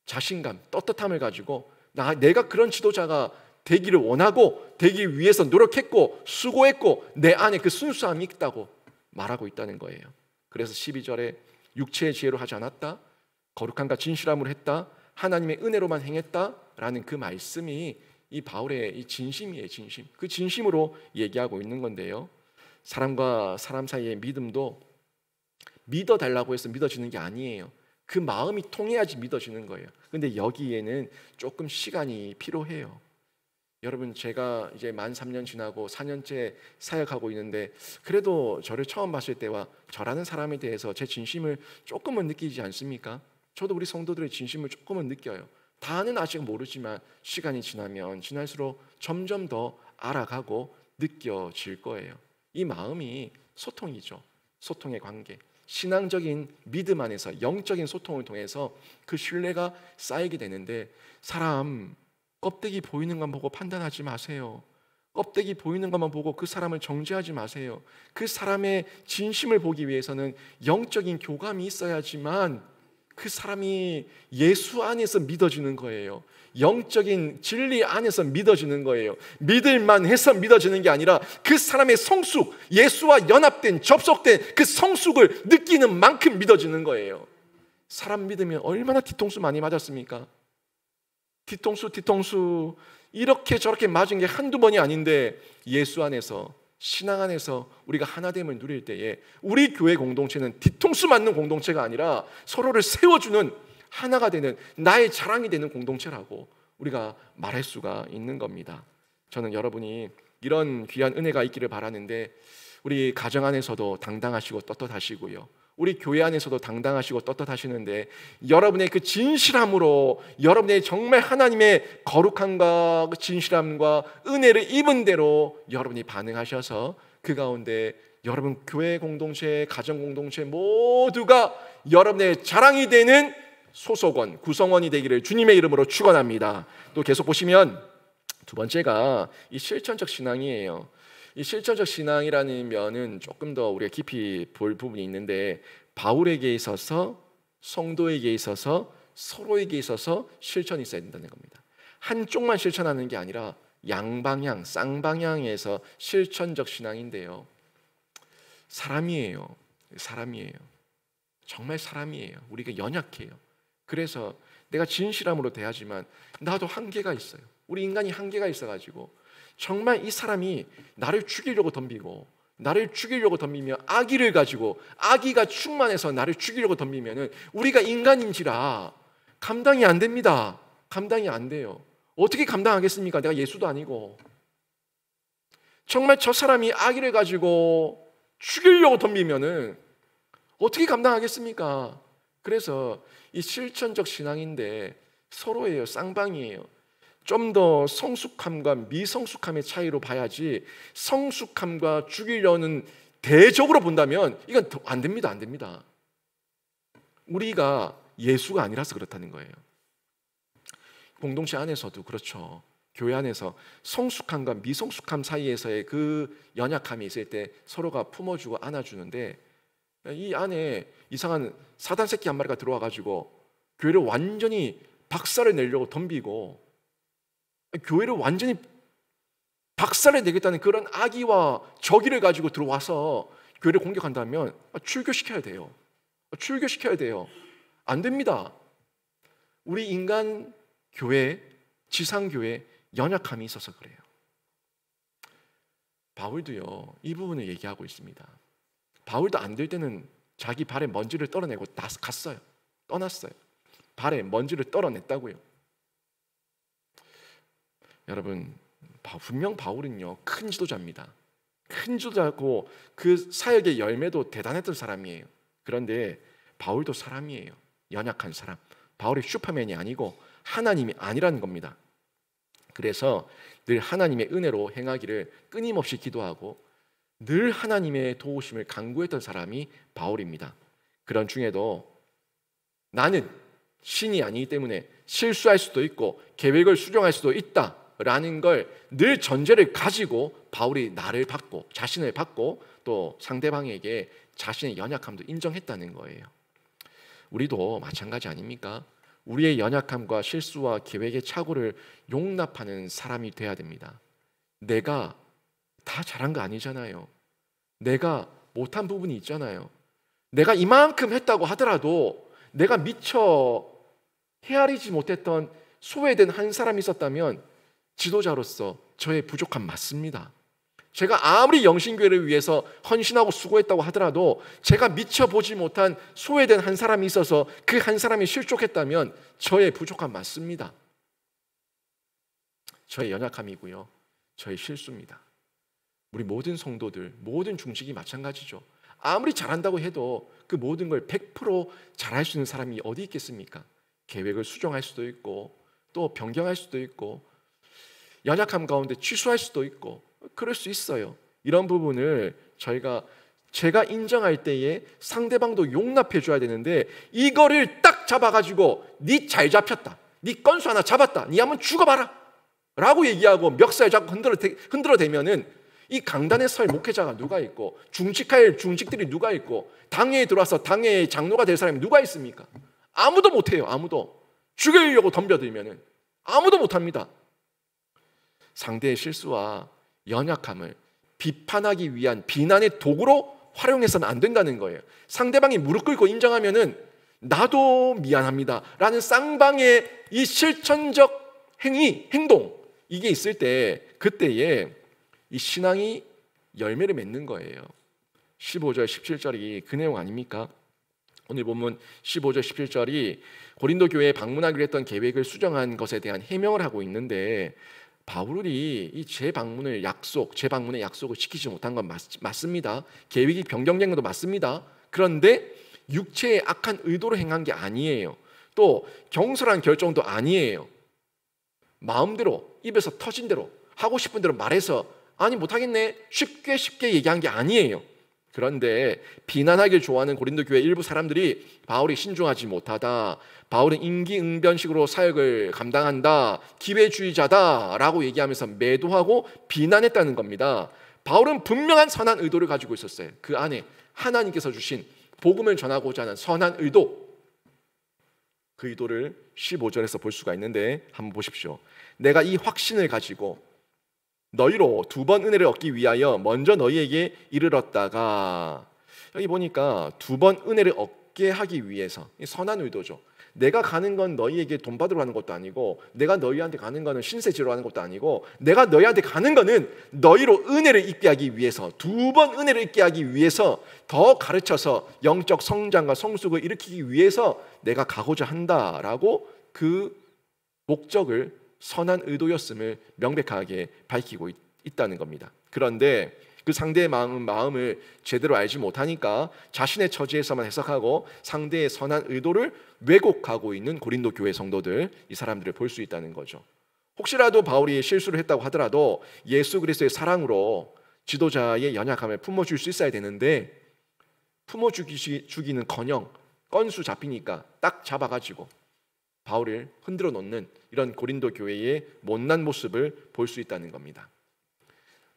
A: 자신감, 떳떳함을 가지고 내가 그런 지도자가 되기를 원하고 되기 위해서 노력했고 수고했고 내 안에 그 순수함이 있다고 말하고 있다는 거예요. 그래서 12절에 육체의 지혜로 하지 않았다, 거룩함과 진실함으로 했다, 하나님의 은혜로만 행했다라는 그 말씀이 이 바울의 이 진심이에요. 진심. 그 진심으로 얘기하고 있는 건데요, 사람과 사람 사이의 믿음도 믿어달라고 해서 믿어지는 게 아니에요. 그 마음이 통해야지 믿어지는 거예요. 근데 여기에는 조금 시간이 필요해요. 여러분, 제가 이제 만 3년 지나고 4년째 사역하고 있는데 그래도 저를 처음 봤을 때와 저라는 사람에 대해서 제 진심을 조금은 느끼지 않습니까? 저도 우리 성도들의 진심을 조금은 느껴요. 다는 아직 모르지만 시간이 지나면 지날수록 점점 더 알아가고 느껴질 거예요. 이 마음이 소통이죠. 소통의 관계, 신앙적인 믿음 안에서 영적인 소통을 통해서 그 신뢰가 쌓이게 되는데, 사람 껍데기 보이는 것만 보고 판단하지 마세요. 껍데기 보이는 것만 보고 그 사람을 정죄하지 마세요. 그 사람의 진심을 보기 위해서는 영적인 교감이 있어야지만 그 사람이 예수 안에서 믿어지는 거예요. 영적인 진리 안에서 믿어지는 거예요. 믿을만 해서 믿어지는 게 아니라 그 사람의 성숙, 예수와 연합된, 접속된 그 성숙을 느끼는 만큼 믿어지는 거예요. 사람 믿으면 얼마나 뒤통수 많이 맞았습니까? 뒤통수 이렇게 저렇게 맞은 게 한두 번이 아닌데, 예수 안에서, 신앙 안에서 우리가 하나됨을 누릴 때에 우리 교회 공동체는 뒤통수 맞는 공동체가 아니라 서로를 세워주는, 하나가 되는, 나의 자랑이 되는 공동체라고 우리가 말할 수가 있는 겁니다. 저는 여러분이 이런 귀한 은혜가 있기를 바라는데, 우리 가정 안에서도 당당하시고 떳떳하시고요, 우리 교회 안에서도 당당하시고 떳떳하시는데, 여러분의 그 진실함으로, 여러분의 정말 하나님의 거룩함과 진실함과 은혜를 입은 대로 여러분이 반응하셔서 그 가운데 여러분 교회 공동체, 가정 공동체 모두가 여러분의 자랑이 되는 소속원, 구성원이 되기를 주님의 이름으로 축원합니다. 또 계속 보시면 두 번째가 이 실천적 신앙이에요. 이 실천적 신앙이라는 면은 조금 더 우리가 깊이 볼 부분이 있는데, 바울에게 있어서, 성도에게 있어서, 서로에게 있어서 실천이 있어야 된다는 겁니다. 한쪽만 실천하는 게 아니라 양방향, 쌍방향에서 실천적 신앙인데요, 사람이에요. 정말 사람이에요. 우리가 연약해요. 그래서 내가 진실함으로 대하지만 나도 한계가 있어요. 우리 인간이 한계가 있어가지고 정말 이 사람이 나를 죽이려고 덤비고 나를 죽이려고 덤비며 악의를 가지고 악의가 충만해서 나를 죽이려고 덤비면은 우리가 인간인지라 감당이 안 됩니다. 감당이 안 돼요. 어떻게 감당하겠습니까? 내가 예수도 아니고. 정말 저 사람이 악의를 가지고 죽이려고 덤비면은 어떻게 감당하겠습니까? 그래서 이 실천적 신앙인데 서로예요. 쌍방이에요. 좀 더 성숙함과 미성숙함의 차이로 봐야지 성숙함과 죽이려는 대적으로 본다면 이건 안 됩니다. 안 됩니다. 우리가 예수가 아니라서 그렇다는 거예요. 공동체 안에서도 그렇죠. 교회 안에서 성숙함과 미성숙함 사이에서의 그 연약함이 있을 때 서로가 품어주고 안아주는데 이 안에 이상한 사단 새끼 한 마리가 들어와가지고 교회를 완전히 박살을 내려고 덤비고 교회를 완전히 박살을 내겠다는 그런 악의와 적의를 가지고 들어와서 교회를 공격한다면 출교시켜야 돼요. 출교시켜야 돼요. 안 됩니다. 우리 인간 교회, 지상교회 연약함이 있어서 그래요. 바울도요, 이 부분을 얘기하고 있습니다. 바울도 안 될 때는 자기 발에 먼지를 떨어내고 갔어요. 떠났어요. 발에 먼지를 떨어냈다고요. 여러분, 분명 바울은요 큰 지도자입니다. 큰 지도자고 그 사역의 열매도 대단했던 사람이에요. 그런데 바울도 사람이에요. 연약한 사람. 바울이 슈퍼맨이 아니고 하나님이 아니라는 겁니다. 그래서 늘 하나님의 은혜로 행하기를 끊임없이 기도하고 늘 하나님의 도우심을 간구했던 사람이 바울입니다. 그런 중에도 나는 신이 아니기 때문에 실수할 수도 있고 계획을 수정할 수도 있다 라는 걸 늘 전제를 가지고 바울이 나를 받고 자신을 받고 또 상대방에게 자신의 연약함도 인정했다는 거예요. 우리도 마찬가지 아닙니까? 우리의 연약함과 실수와 계획의 착오를 용납하는 사람이 돼야 됩니다. 내가 다 잘한 거 아니잖아요. 내가 못한 부분이 있잖아요. 내가 이만큼 했다고 하더라도 내가 미처 헤아리지 못했던 소외된 한 사람이 있었다면 지도자로서 저의 부족함 맞습니다. 제가 아무리 영신교회를 위해서 헌신하고 수고했다고 하더라도 제가 미처 보지 못한 소외된 한 사람이 있어서 그 한 사람이 실족했다면 저의 부족함 맞습니다. 저의 연약함이고요. 저의 실수입니다. 우리 모든 성도들, 모든 중직이 마찬가지죠. 아무리 잘한다고 해도 그 모든 걸 100% 잘할 수 있는 사람이 어디 있겠습니까? 계획을 수정할 수도 있고 또 변경할 수도 있고 연약함 가운데 취소할 수도 있고 그럴 수 있어요. 이런 부분을 제가 인정할 때에 상대방도 용납해 줘야 되는데 이거를 딱 잡아가지고 니 잘 잡혔다, 니 건수 하나 잡았다, 니 한번 죽어봐라 라고 얘기하고 멱살 잡고 흔들어대면은 이 강단에 설 목회자가 누가 있고 중직할 중직들이 누가 있고 당회에 들어와서 당회의 장로가 될 사람이 누가 있습니까? 아무도 못해요. 아무도. 죽이려고 덤벼들면은 아무도 못합니다. 상대의 실수와 연약함을 비판하기 위한 비난의 도구로 활용해서는 안 된다는 거예요. 상대방이 무릎 꿇고 인정하면은 나도 미안합니다 라는 쌍방의 이 실천적 행동 이게 있을 때 그때에 이 신앙이 열매를 맺는 거예요. 15절 17절이 그 내용 아닙니까? 오늘 본문 15절 17절이 고린도 교회에 방문하기로 했던 계획을 수정한 것에 대한 해명을 하고 있는데 바울이 이 재방문의 약속을 지키지 못한 건 맞습니다. 계획이 변경된 것도 맞습니다. 그런데 육체의 악한 의도로 행한 게 아니에요. 또 경솔한 결정도 아니에요. 마음대로 입에서 터진 대로 하고 싶은 대로 말해서 아니 못하겠네 쉽게 얘기한 게 아니에요. 그런데 비난하길 좋아하는 고린도 교회 일부 사람들이 바울이 신중하지 못하다, 바울은 임기응변식으로 사역을 감당한다, 기회주의자다라고 얘기하면서 매도하고 비난했다는 겁니다. 바울은 분명한 선한 의도를 가지고 있었어요. 그 안에 하나님께서 주신 복음을 전하고자 하는 선한 의도, 그 의도를 15절에서 볼 수가 있는데 한번 보십시오. 내가 이 확신을 가지고 너희로 2번 은혜를 얻기 위하여 먼저 너희에게 이르렀다가, 여기 보니까 2번 은혜를 얻게 하기 위해서, 선한 의도죠. 내가 가는 건 너희에게 돈 받으러 가는 것도 아니고, 내가 너희한테 가는 거는 신세 지러 가는 것도 아니고, 내가 너희한테 가는 거는 너희로 은혜를 입게 하기 위해서, 2번 은혜를 입게 하기 위해서, 더 가르쳐서 영적 성장과 성숙을 일으키기 위해서 내가 가고자 한다라고 그 목적을, 선한 의도였음을 명백하게 밝히고 있다는 겁니다. 그런데 그 상대의 마음을 제대로 알지 못하니까 자신의 처지에서만 해석하고 상대의 선한 의도를 왜곡하고 있는 고린도 교회 성도들, 이 사람들을 볼 수 있다는 거죠. 혹시라도 바울이 실수를 했다고 하더라도 예수 그리스도의 사랑으로 지도자의 연약함을 품어줄 수 있어야 되는데, 품어주기는커녕 건수 잡히니까 딱 잡아가지고 바울을 흔들어 놓는 이런 고린도 교회의 못난 모습을 볼 수 있다는 겁니다.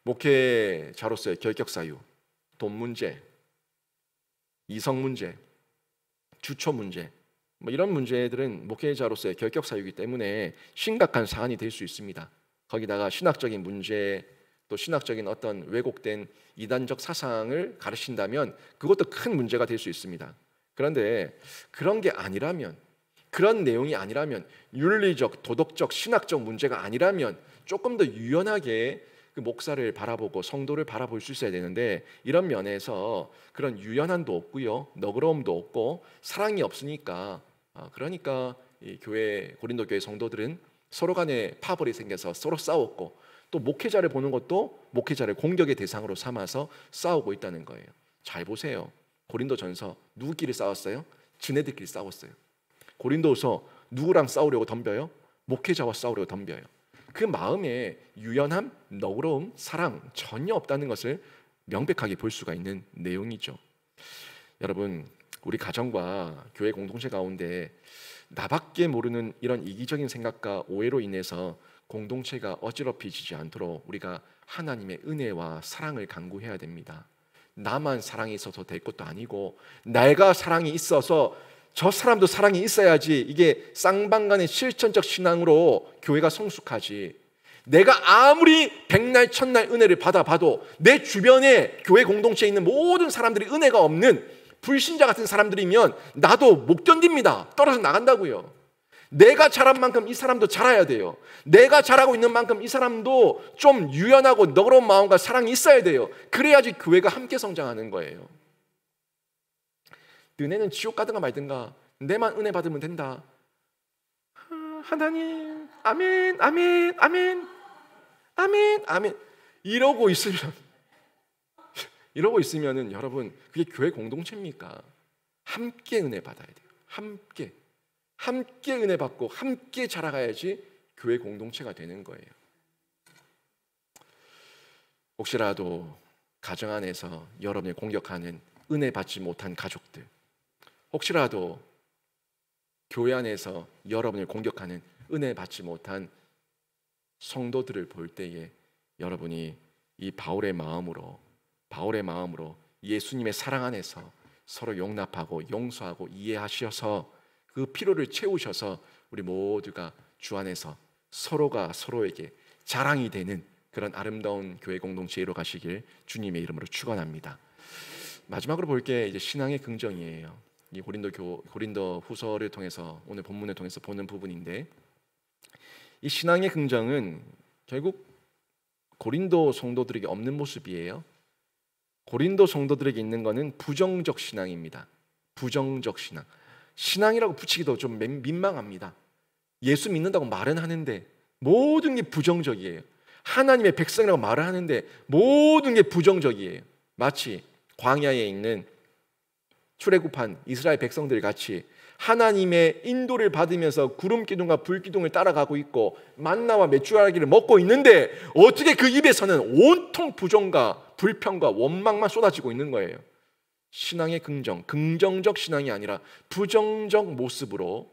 A: 목회자로서의 결격 사유, 돈 문제, 이성 문제, 주초 문제, 이런 문제들은 목회자로서의 결격 사유이기 때문에 심각한 사안이 될 수 있습니다. 거기다가 신학적인 문제, 또 신학적인 어떤 왜곡된 이단적 사상을 가르친다면 그것도 큰 문제가 될 수 있습니다. 그런데 그런 게 아니라면, 그런 내용이 아니라면, 윤리적, 도덕적, 신학적 문제가 아니라면 조금 더 유연하게 그 목사를 바라보고 성도를 바라볼 수 있어야 되는데, 이런 면에서 그런 유연함도 없고요, 너그러움도 없고 사랑이 없으니까, 그러니까 이 교회, 고린도 교회 성도들은 서로 간에 파벌이 생겨서 서로 싸웠고, 또 목회자를 보는 것도 목회자를 공격의 대상으로 삼아서 싸우고 있다는 거예요. 잘 보세요. 고린도전서 누구끼리 싸웠어요? 지네들끼리 싸웠어요. 고린도서 누구랑 싸우려고 덤벼요? 목회자와 싸우려고 덤벼요. 그 마음에 유연함, 너그러움, 사랑 전혀 없다는 것을 명백하게 볼 수가 있는 내용이죠. 여러분, 우리 가정과 교회 공동체 가운데 나밖에 모르는 이런 이기적인 생각과 오해로 인해서 공동체가 어지럽혀지지 않도록 우리가 하나님의 은혜와 사랑을 간구해야 됩니다. 나만 사랑이 있어서 될 것도 아니고, 내가 사랑이 있어서 저 사람도 사랑이 있어야지 이게 쌍방간의 실천적 신앙으로 교회가 성숙하지. 내가 아무리 백날 천날 은혜를 받아봐도 내 주변에 교회 공동체에 있는 모든 사람들이 은혜가 없는 불신자 같은 사람들이면 나도 못 견딥니다. 떨어져 나간다고요. 내가 잘한 만큼 이 사람도 잘해야 돼요. 내가 잘하고 있는 만큼 이 사람도 좀 유연하고 너그러운 마음과 사랑이 있어야 돼요. 그래야지 교회가 함께 성장하는 거예요. 은혜는 지옥 가든가 말든가, 내만 은혜 받으면 된다. 하나님, 아멘, 아멘, 아멘, 아멘, 아멘. 이러고 있으면은 여러분, 그게 교회 공동체입니까? 함께 은혜 받아야 돼요. 함께 은혜 받고 함께 자라가야지 교회 공동체가 되는 거예요. 혹시라도 가정 안에서 여러분을 공격하는 은혜 받지 못한 가족들, 혹시라도 교회 안에서 여러분을 공격하는 은혜 받지 못한 성도들을 볼 때에 여러분이 이 바울의 마음으로 예수님의 사랑 안에서 서로 용납하고 용서하고 이해하셔서 그 필요를 채우셔서 우리 모두가 주 안에서 서로가 서로에게 자랑이 되는 그런 아름다운 교회 공동체로 가시길 주님의 이름으로 축원합니다. 마지막으로 볼 게 이제 신앙의 긍정이에요. 이 고린도 후서를 통해서, 오늘 본문을 통해서 보는 부분인데, 이 신앙의 긍정은 결국 고린도 성도들에게 없는 모습이에요. 고린도 성도들에게 있는 것은 부정적 신앙입니다. 부정적 신앙. 신앙이라고 붙이기도 좀 민망합니다. 예수 믿는다고 말은 하는데 모든 게 부정적이에요. 하나님의 백성이라고 말을 하는데 모든 게 부정적이에요. 마치 광야에 있는 출애굽한 이스라엘 백성들 같이 하나님의 인도를 받으면서 구름 기둥과 불 기둥을 따라가고 있고 만나와 메추라기를 먹고 있는데 어떻게 그 입에서는 온통 부정과 불평과 원망만 쏟아지고 있는 거예요. 신앙의 긍정적 신앙이 아니라 부정적 모습으로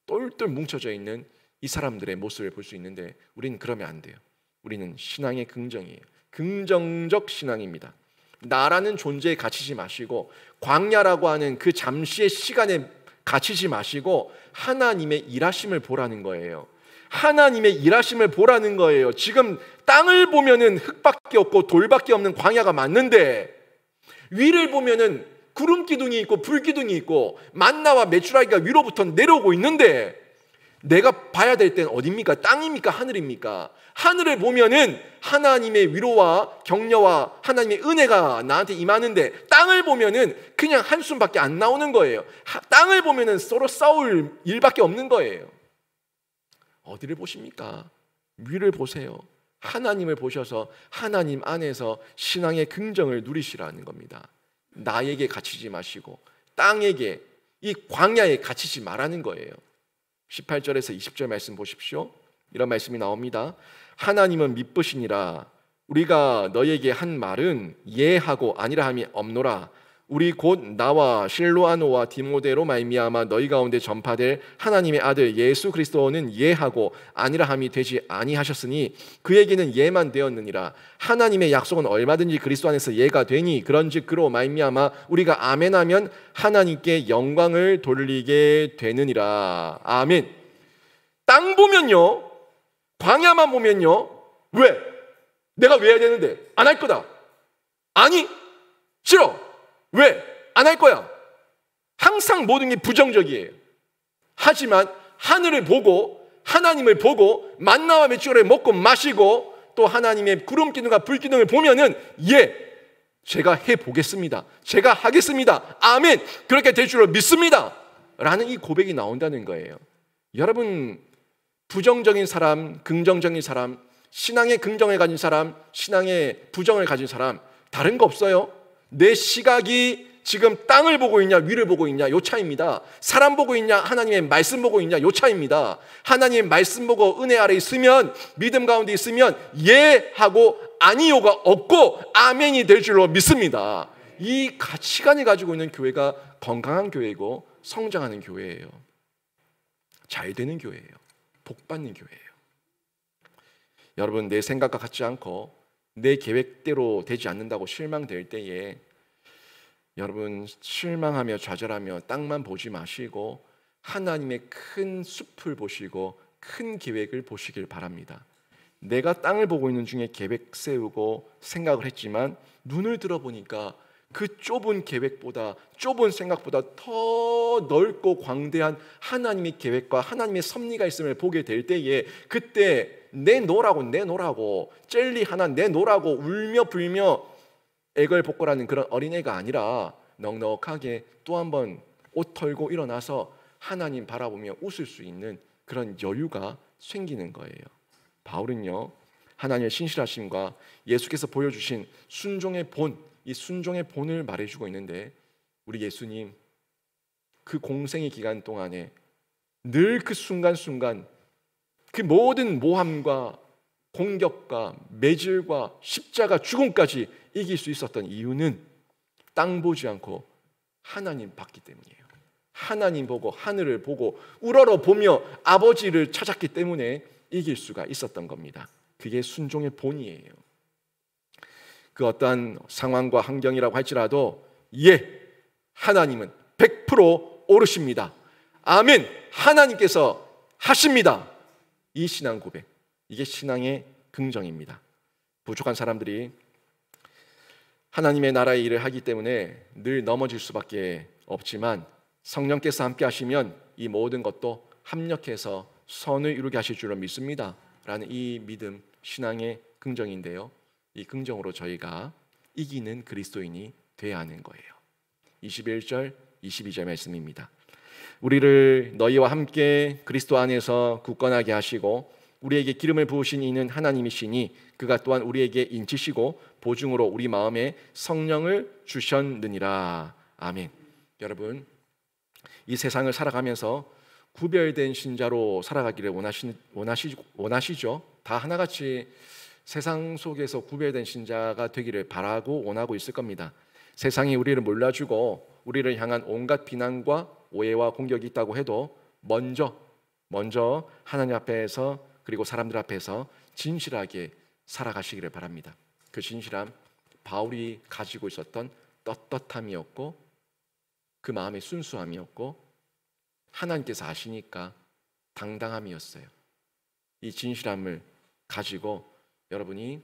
A: 똘똘 뭉쳐져 있는 이 사람들의 모습을 볼 수 있는데, 우리는 그러면 안 돼요. 우리는 신앙의 긍정이에요. 긍정적 신앙입니다. 나라는 존재에 갇히지 마시고, 광야라고 하는 그 잠시의 시간에 갇히지 마시고 하나님의 일하심을 보라는 거예요. 하나님의 일하심을 보라는 거예요. 지금 땅을 보면은 흙밖에 없고 돌밖에 없는 광야가 맞는데, 위를 보면은
B: 구름 기둥이 있고 불 기둥이 있고 만나와 메추라기가 위로부터 내려오고 있는데 내가 봐야 될 때는 어디입니까? 땅입니까? 하늘입니까? 하늘을 보면은 하나님의 위로와 격려와 하나님의 은혜가 나한테 임하는데 땅을 보면은 그냥 한숨밖에 안 나오는 거예요. 땅을 보면은 서로 싸울 일밖에 없는 거예요. 어디를 보십니까? 위를 보세요. 하나님을 보셔서 하나님 안에서 신앙의 긍정을 누리시라는 겁니다. 나에게 갇히지 마시고 땅에게, 이 광야에 갇히지 말라는 거예요. 18절에서 20절 말씀 보십시오. 이런 말씀이 나옵니다. 하나님은 미쁘시니라. 우리가 너에게 한 말은 예하고 아니라 함이 없노라. 우리 곧 나와 실로아노와 디모데로 말미암아 너희 가운데 전파될 하나님의 아들 예수 그리스도는 예하고 아니라 함이 되지 아니하셨으니 그에게는 예만 되었느니라. 하나님의 약속은 얼마든지 그리스도 안에서 예가 되니 그런즉 그로 말미암아 우리가 아멘하면 하나님께 영광을 돌리게 되느니라. 아멘. 땅 보면요, 광야만 보면요, 왜? 내가 왜 해야 되는데? 안 할 거다. 아니, 싫어. 왜? 안 할 거야. 항상 모든 게 부정적이에요. 하지만 하늘을 보고 하나님을 보고 만나와 메추라기를 먹고 마시고 또 하나님의 구름 기둥과 불 기둥을 보면은 예, 제가 해보겠습니다. 제가 하겠습니다. 아멘. 그렇게 될 줄로 믿습니다. 라는 이 고백이 나온다는 거예요. 여러분, 부정적인 사람, 긍정적인 사람, 신앙의 긍정을 가진 사람, 신앙의 부정을 가진 사람 다른 거 없어요. 내 시각이 지금 땅을 보고 있냐 위를 보고 있냐 요 차이입니다. 사람 보고 있냐 하나님의 말씀 보고 있냐 요 차이입니다. 하나님의 말씀 보고 은혜 아래 있으면, 믿음 가운데 있으면 예 하고 아니요가 없고 아멘이 될 줄로 믿습니다. 이 가치관을 가지고 있는 교회가 건강한 교회이고 성장하는 교회예요. 잘 되는 교회예요. 복받는 교회예요. 여러분, 내 생각과 같지 않고 내 계획대로 되지 않는다고 실망될 때에 여러분, 실망하며 좌절하며 땅만 보지 마시고 하나님의 큰 숲을 보시고 큰 계획을 보시길 바랍니다. 내가 땅을 보고 있는 중에 계획 세우고 생각을 했지만 눈을 들어보니까 그 좁은 계획보다, 좁은 생각보다 더 넓고 광대한 하나님의 계획과 하나님의 섭리가 있음을 보게 될 때에 그때 내놓으라고 젤리 하나 내놓으라고 울며 불며 애걸복걸하는 그런 어린애가 아니라 넉넉하게 또 한 번 옷 털고 일어나서 하나님 바라보며 웃을 수 있는 그런 여유가 생기는 거예요. 바울은요, 하나님의 신실하심과 예수께서 보여주신 순종의 본, 이 순종의 본을 말해주고 있는데 우리 예수님 그 공생의 기간 동안에 늘 그 순간순간 그 모든 모함과 공격과 매질과 십자가 죽음까지 이길 수 있었던 이유는 땅 보지 않고 하나님 봤기 때문이에요. 하나님 보고 하늘을 보고 우러러 보며 아버지를 찾았기 때문에 이길 수가 있었던 겁니다. 그게 순종의 본이에요. 그 어떠한 상황과 환경이라고 할지라도 예, 하나님은 100% 옳으십니다. 아멘, 하나님께서 하십니다. 이 신앙 고백, 이게 신앙의 긍정입니다. 부족한 사람들이 하나님의 나라의 일을 하기 때문에 늘 넘어질 수밖에 없지만 성령께서 함께 하시면 이 모든 것도 합력해서 선을 이루게 하실 줄로 믿습니다. 라는 이 믿음, 신앙의 긍정인데요, 이 긍정으로 저희가 이기는 그리스도인이 되어야 하는 거예요. 21절, 22절 말씀입니다. 우리를 너희와 함께 그리스도 안에서 굳건하게 하시고 우리에게 기름을 부으신 이는 하나님이시니 그가 또한 우리에게 인치시고 보증으로 우리 마음에 성령을 주셨느니라. 아멘. 여러분, 이 세상을 살아가면서 구별된 신자로 살아가기를 원하시죠? 다 하나같이 세상 속에서 구별된 신자가 되기를 바라고 원하고 있을 겁니다. 세상이 우리를 몰라주고 우리를 향한 온갖 비난과 오해와 공격이 있다고 해도 먼저 하나님 앞에서 그리고 사람들 앞에서 진실하게 살아가시기를 바랍니다. 그 진실함, 바울이 가지고 있었던 떳떳함이었고 그 마음의 순수함이었고 하나님께서 아시니까 당당함이었어요. 이 진실함을 가지고 여러분이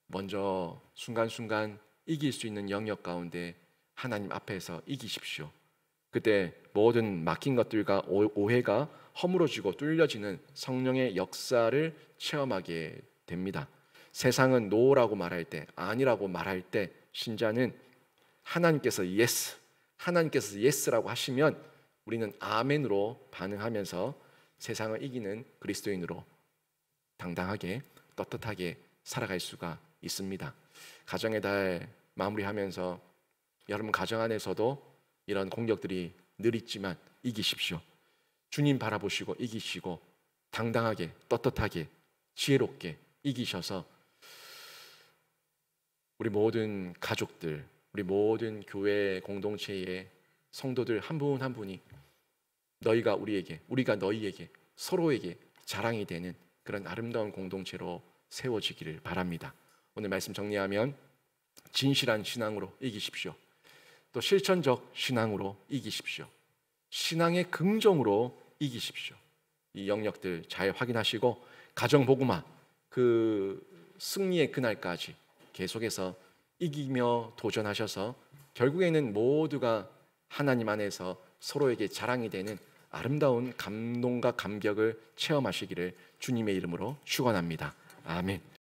B: 먼저 순간순간 이길 수 있는 영역 가운데
A: 하나님 앞에서 이기십시오. 그때 모든 막힌 것들과 오해가 허물어지고 뚫려지는 성령의 역사를 체험하게 됩니다. 세상은 노라고 말할 때, 아니라고 말할 때 신자는 하나님께서 예스라고 하시면 우리는 아멘으로 반응하면서 세상을 이기는 그리스도인으로 당당하게 떳떳하게 살아갈 수가 있습니다. 가정의 달 마무리하면서 여러분 가정 안에서도 이런 공격들이 늘 있지만 이기십시오. 주님 바라보시고 이기시고 당당하게 떳떳하게 지혜롭게 이기셔서 우리 모든 가족들, 우리 모든 교회 공동체의 성도들 한 분 한 분이 너희가 우리에게, 우리가 너희에게, 서로에게 자랑이 되는 그런 아름다운 공동체로 세워지기를 바랍니다. 오늘 말씀 정리하면 진실한 신앙으로 이기십시오. 또 실천적 신앙으로 이기십시오. 신앙의 긍정으로 이기십시오. 이 영역들 잘 확인하시고 가정복음화 그 승리의 그날까지 계속해서 이기며 도전하셔서 결국에는 모두가 하나님 안에서 서로에게 자랑이 되는 아름다운 감동과 감격을 체험하시기를 주님의 이름으로 축원합니다. 아멘.